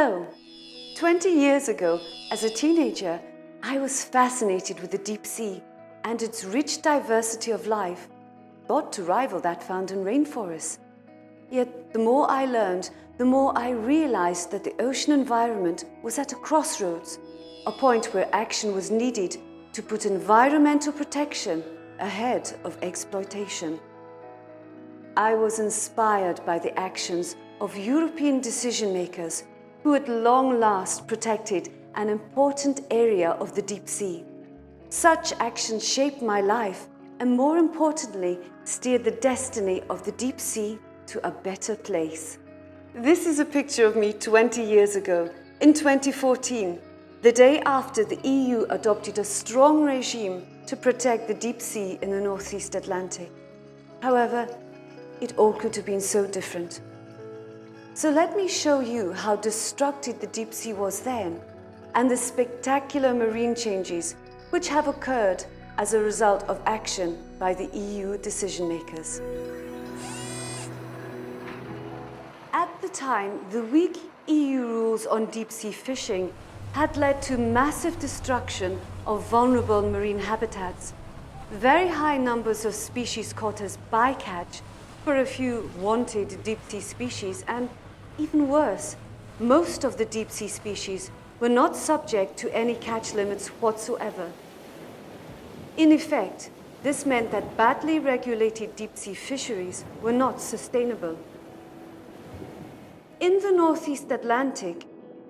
Hello. 20 years ago, as a teenager, I was fascinated with the deep sea and its rich diversity of life, thought to rival that found in rainforests. Yet the more I learned, the more I realized that the ocean environment was at a crossroads, a point where action was needed to put environmental protection ahead of exploitation. I was inspired by the actions of European decision-makers who at long last protected an important area of the deep sea. Such actions shaped my life and, more importantly, steered the destiny of the deep sea to a better place. This is a picture of me 20 years ago, in 2014, the day after the EU adopted a strong regime to protect the deep sea in the Northeast Atlantic. However, it all could have been so different. So let me show you how destructive the deep sea was then and the spectacular marine changes which have occurred as a result of action by the EU decision makers. At the time, the weak EU rules on deep sea fishing had led to massive destruction of vulnerable marine habitats, very high numbers of species caught as bycatch for a few wanted deep sea species, and even worse, most of the deep sea species were not subject to any catch limits whatsoever. In effect, this meant that badly regulated deep sea fisheries were not sustainable. In the Northeast Atlantic,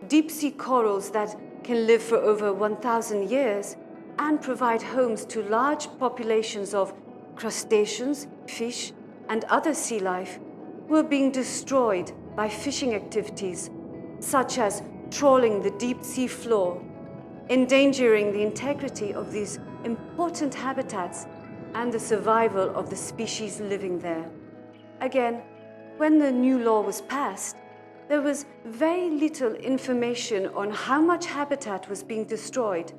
deep sea corals that can live for over 1,000 years and provide homes to large populations of crustaceans, fish, and other sea life were being destroyed by fishing activities such as trawling the deep sea floor, endangering the integrity of these important habitats and the survival of the species living there. Again, when the new law was passed, there was very little information on how much habitat was being destroyed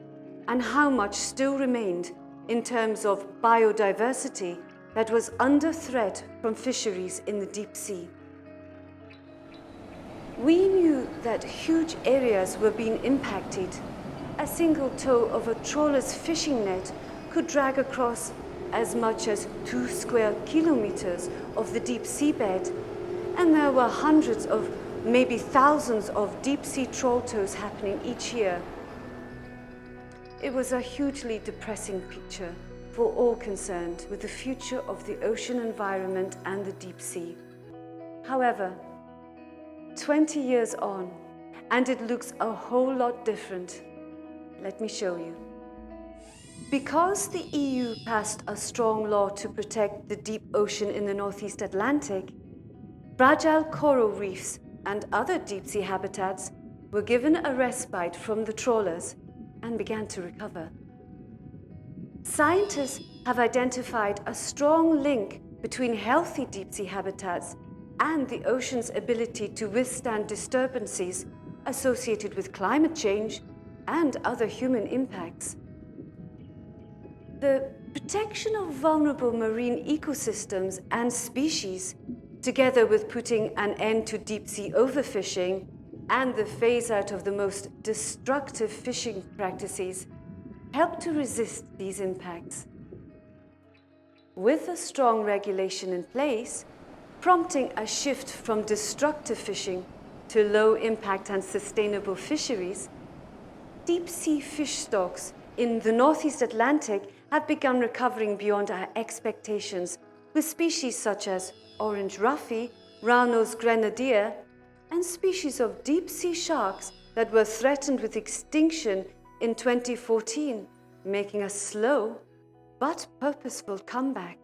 and how much still remained in terms of biodiversity that was under threat from fisheries in the deep sea. We knew that huge areas were being impacted. A single tow of a trawler's fishing net could drag across as much as 2 square kilometers of the deep seabed, and there were hundreds of, maybe thousands of deep sea trawl tows happening each year. It was a hugely depressing picture for all concerned with the future of the ocean environment and the deep sea. However, 20 years on, and it looks a whole lot different. Let me show you. Because the EU passed a strong law to protect the deep ocean in the Northeast Atlantic, fragile coral reefs and other deep sea habitats were given a respite from the trawlers and began to recover. Scientists have identified a strong link between healthy deep sea habitats and the ocean's ability to withstand disturbances associated with climate change and other human impacts. The protection of vulnerable marine ecosystems and species, together with putting an end to deep sea overfishing and the phase out of the most destructive fishing practices, help to resist these impacts. With a strong regulation in place, prompting a shift from destructive fishing to low impact and sustainable fisheries, deep sea fish stocks in the Northeast Atlantic have begun recovering beyond our expectations, with species such as orange ruffy, round-nosed grenadier, and species of deep sea sharks that were threatened with extinction in 2014, making a slow but purposeful comeback.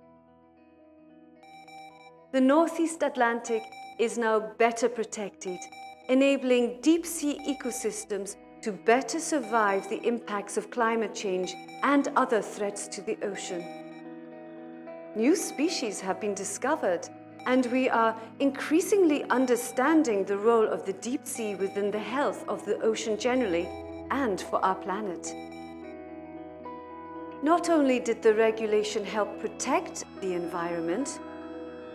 The Northeast Atlantic is now better protected, enabling deep sea ecosystems to better survive the impacts of climate change and other threats to the ocean. New species have been discovered, and we are increasingly understanding the role of the deep sea within the health of the ocean generally and for our planet. Not only did the regulation help protect the environment,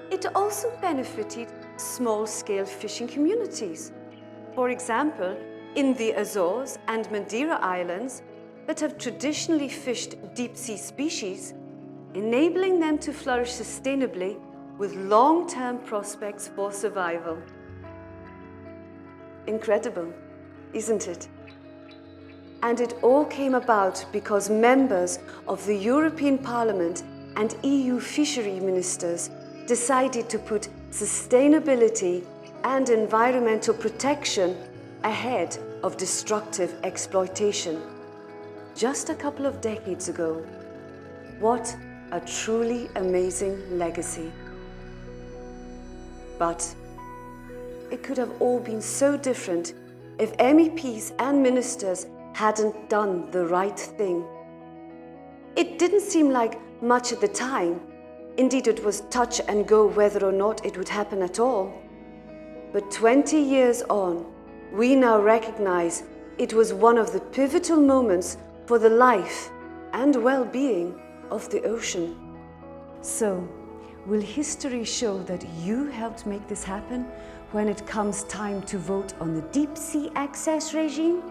it also benefited small-scale fishing communities. For example, in the Azores and Madeira Islands that have traditionally fished deep-sea species, enabling them to flourish sustainably with long-term prospects for survival. Incredible, isn't it? And it all came about because members of the European Parliament and EU fishery ministers decided to put sustainability and environmental protection ahead of destructive exploitation. Just a couple of decades ago. What a truly amazing legacy. But it could have all been so different if MEPs and ministers hadn't done the right thing. It didn't seem like much at the time. Indeed, it was touch and go whether or not it would happen at all. But 20 years on, we now recognize it was one of the pivotal moments for the life and well-being of the ocean. So, will history show that you helped make this happen when it comes time to vote on the deep sea access regime?